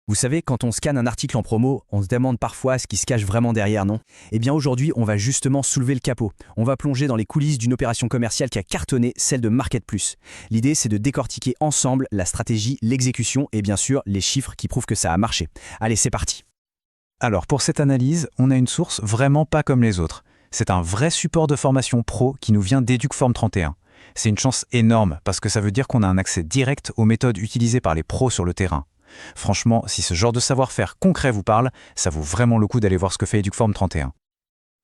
Vous savez, quand on scanne un article en promo, on se demande parfois ce qui se cache vraiment derrière, non? Eh bien aujourd'hui, on va justement soulever le capot. On va plonger dans les coulisses d'une opération commerciale qui a cartonné, celle de Market Plus. L'idée, c'est de décortiquer ensemble la stratégie, l'exécution et bien sûr les chiffres qui prouvent que ça a marché. Allez, c'est parti. Alors pour cette analyse, on a une source vraiment pas comme les autres. C'est un vrai support de formation pro qui nous vient d'Educform 31. C'est une chance énorme parce que ça veut dire qu'on a un accès direct aux méthodes utilisées par les pros sur le terrain. Franchement, si ce genre de savoir-faire concret vous parle, ça vaut vraiment le coup d'aller voir ce que fait Educform 31.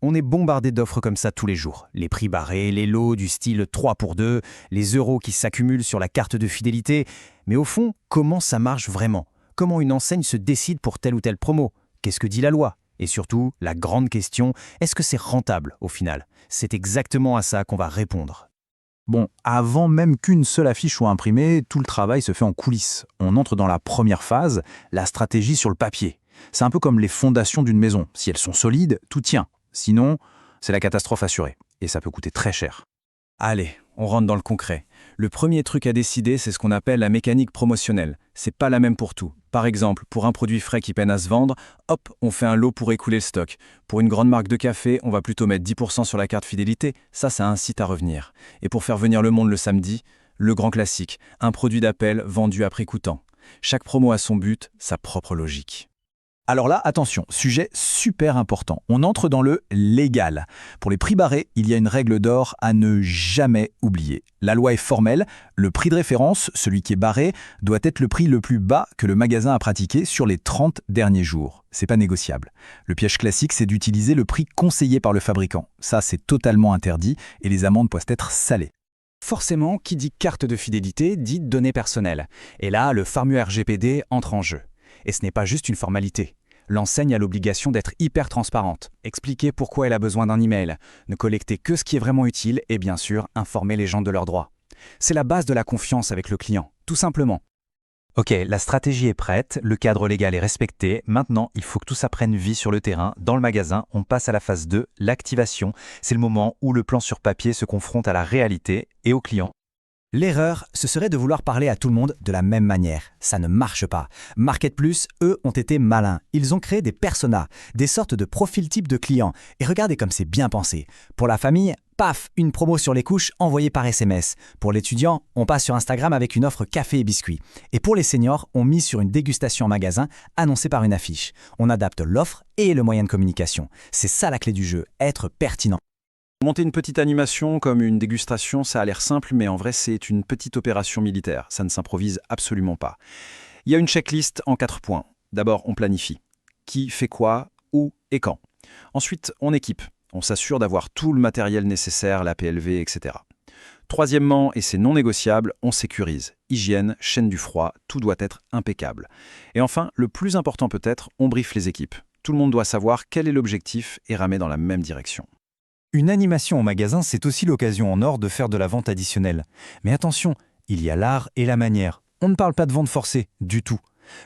On est bombardé d'offres comme ça tous les jours. Les prix barrés, les lots du style 3 pour 2, les euros qui s'accumulent sur la carte de fidélité. Mais au fond, comment ça marche vraiment? Comment une enseigne se décide pour telle ou telle promo? Qu'est-ce que dit la loi? Et surtout, la grande question, est-ce que c'est rentable au final? C'est exactement à ça qu'on va répondre. Bon, avant même qu'une seule affiche soit imprimée, tout le travail se fait en coulisses. On entre dans la première phase, la stratégie sur le papier. C'est un peu comme les fondations d'une maison. Si elles sont solides, tout tient. Sinon, c'est la catastrophe assurée. Et ça peut coûter très cher. Allez, on rentre dans le concret. Le premier truc à décider, c'est ce qu'on appelle la mécanique promotionnelle. C'est pas la même pour tout. Par exemple, pour un produit frais qui peine à se vendre, hop, on fait un lot pour écouler le stock. Pour une grande marque de café, on va plutôt mettre 10% sur la carte fidélité. Ça incite à revenir. Et pour faire venir le monde le samedi, le grand classique, un produit d'appel vendu à prix coûtant. Chaque promo a son but, sa propre logique. Alors là, attention, sujet super important. On entre dans le légal. Pour les prix barrés, il y a une règle d'or à ne jamais oublier. La loi est formelle, le prix de référence, celui qui est barré, doit être le prix le plus bas que le magasin a pratiqué sur les 30 derniers jours. C'est pas négociable. Le piège classique, c'est d'utiliser le prix conseillé par le fabricant. Ça, c'est totalement interdit et les amendes peuvent être salées. Forcément, qui dit carte de fidélité dit données personnelles. Et là, le fameux RGPD entre en jeu. Et ce n'est pas juste une formalité. L'enseigne a l'obligation d'être hyper transparente, expliquer pourquoi elle a besoin d'un email, ne collecter que ce qui est vraiment utile et bien sûr informer les gens de leurs droits. C'est la base de la confiance avec le client, tout simplement. Ok, la stratégie est prête, le cadre légal est respecté. Maintenant, il faut que tout ça prenne vie sur le terrain. Dans le magasin, on passe à la phase 2, l'activation. C'est le moment où le plan sur papier se confronte à la réalité et au client. L'erreur, ce serait de vouloir parler à tout le monde de la même manière. Ça ne marche pas. Market Plus, eux, ont été malins. Ils ont créé des personas, des sortes de profils types de clients. Et regardez comme c'est bien pensé. Pour la famille, paf, une promo sur les couches envoyée par SMS. Pour l'étudiant, on passe sur Instagram avec une offre café et biscuits. Et pour les seniors, on mise sur une dégustation en magasin annoncée par une affiche. On adapte l'offre et le moyen de communication. C'est ça la clé du jeu, être pertinent. Monter une petite animation comme une dégustation, ça a l'air simple, mais en vrai, c'est une petite opération militaire. Ça ne s'improvise absolument pas. Il y a une checklist en 4 points. D'abord, on planifie. Qui fait quoi, où et quand. Ensuite, on équipe. On s'assure d'avoir tout le matériel nécessaire, la PLV, etc. Troisièmement, et c'est non négociable, on sécurise. Hygiène, chaîne du froid, tout doit être impeccable. Et enfin, le plus important peut-être, on briefe les équipes. Tout le monde doit savoir quel est l'objectif et ramer dans la même direction. Une animation au magasin, c'est aussi l'occasion en or de faire de la vente additionnelle. Mais attention, il y a l'art et la manière. On ne parle pas de vente forcée, du tout.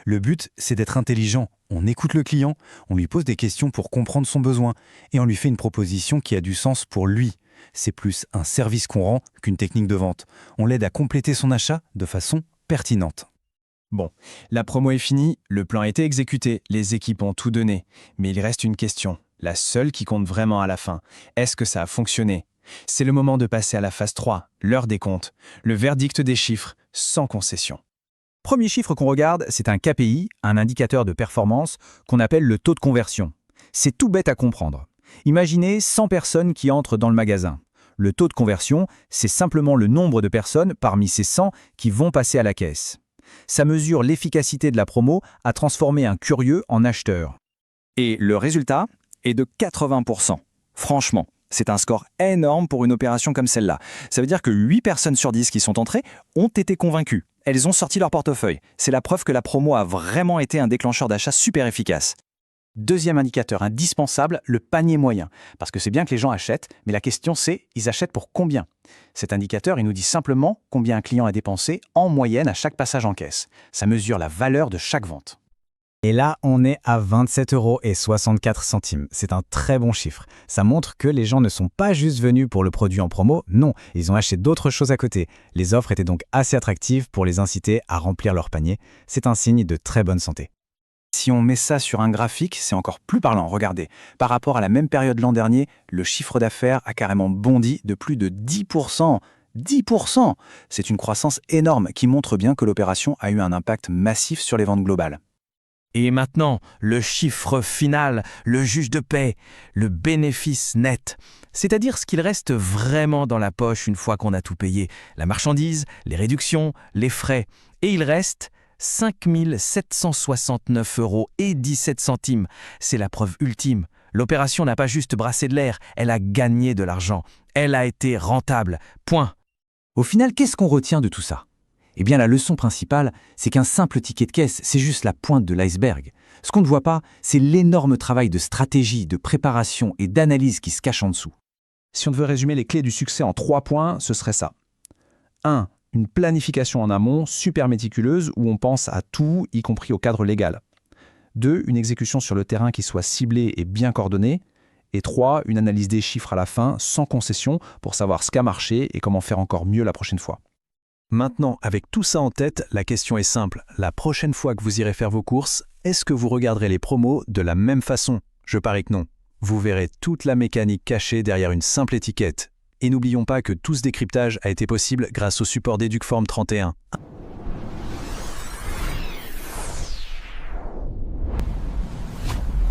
Le but, c'est d'être intelligent. On écoute le client, on lui pose des questions pour comprendre son besoin et on lui fait une proposition qui a du sens pour lui. C'est plus un service qu'on rend qu'une technique de vente. On l'aide à compléter son achat de façon pertinente. Bon, la promo est finie, le plan a été exécuté, les équipes ont tout donné. Mais il reste une question. La seule qui compte vraiment à la fin. Est-ce que ça a fonctionné? C'est le moment de passer à la phase 3, l'heure des comptes, le verdict des chiffres, sans concession. Premier chiffre qu'on regarde, c'est un KPI, un indicateur de performance, qu'on appelle le taux de conversion. C'est tout bête à comprendre. Imaginez 100 personnes qui entrent dans le magasin. Le taux de conversion, c'est simplement le nombre de personnes parmi ces 100 qui vont passer à la caisse. Ça mesure l'efficacité de la promo à transformer un curieux en acheteur. Et le résultat est de 80%. Franchement, c'est un score énorme pour une opération comme celle-là. Ça veut dire que 8 personnes sur 10 qui sont entrées ont été convaincues. Elles ont sorti leur portefeuille. C'est la preuve que la promo a vraiment été un déclencheur d'achat super efficace. Deuxième indicateur indispensable, le panier moyen. Parce que c'est bien que les gens achètent, mais la question c'est, ils achètent pour combien? Cet indicateur, il nous dit simplement combien un client a dépensé en moyenne à chaque passage en caisse. Ça mesure la valeur de chaque vente. Et là, on est à 27,64 €. C'est un très bon chiffre. Ça montre que les gens ne sont pas juste venus pour le produit en promo, non, ils ont acheté d'autres choses à côté. Les offres étaient donc assez attractives pour les inciter à remplir leur panier. C'est un signe de très bonne santé. Si on met ça sur un graphique, c'est encore plus parlant. Regardez, par rapport à la même période l'an dernier, le chiffre d'affaires a carrément bondi de plus de 10%. 10%! C'est une croissance énorme qui montre bien que l'opération a eu un impact massif sur les ventes globales. Et maintenant, le chiffre final, le juge de paix, le bénéfice net, c'est-à-dire ce qu'il reste vraiment dans la poche une fois qu'on a tout payé, la marchandise, les réductions, les frais. Et il reste 5 769 € et 17 centimes. C'est la preuve ultime. L'opération n'a pas juste brassé de l'air, elle a gagné de l'argent. Elle a été rentable. Point. Au final, qu'est-ce qu'on retient de tout ça? Eh bien, la leçon principale, c'est qu'un simple ticket de caisse, c'est juste la pointe de l'iceberg. Ce qu'on ne voit pas, c'est l'énorme travail de stratégie, de préparation et d'analyse qui se cache en dessous. Si on devait résumer les clés du succès en 3 points, ce serait ça. 1. Une planification en amont super méticuleuse où on pense à tout, y compris au cadre légal. 2. Une exécution sur le terrain qui soit ciblée et bien coordonnée. Et 3. Une analyse des chiffres à la fin, sans concession, pour savoir ce qui a marché et comment faire encore mieux la prochaine fois. Maintenant, avec tout ça en tête, la question est simple. La prochaine fois que vous irez faire vos courses, est-ce que vous regarderez les promos de la même façon? Je parie que non. Vous verrez toute la mécanique cachée derrière une simple étiquette. Et n'oublions pas que tout ce décryptage a été possible grâce au support d'Educform 31.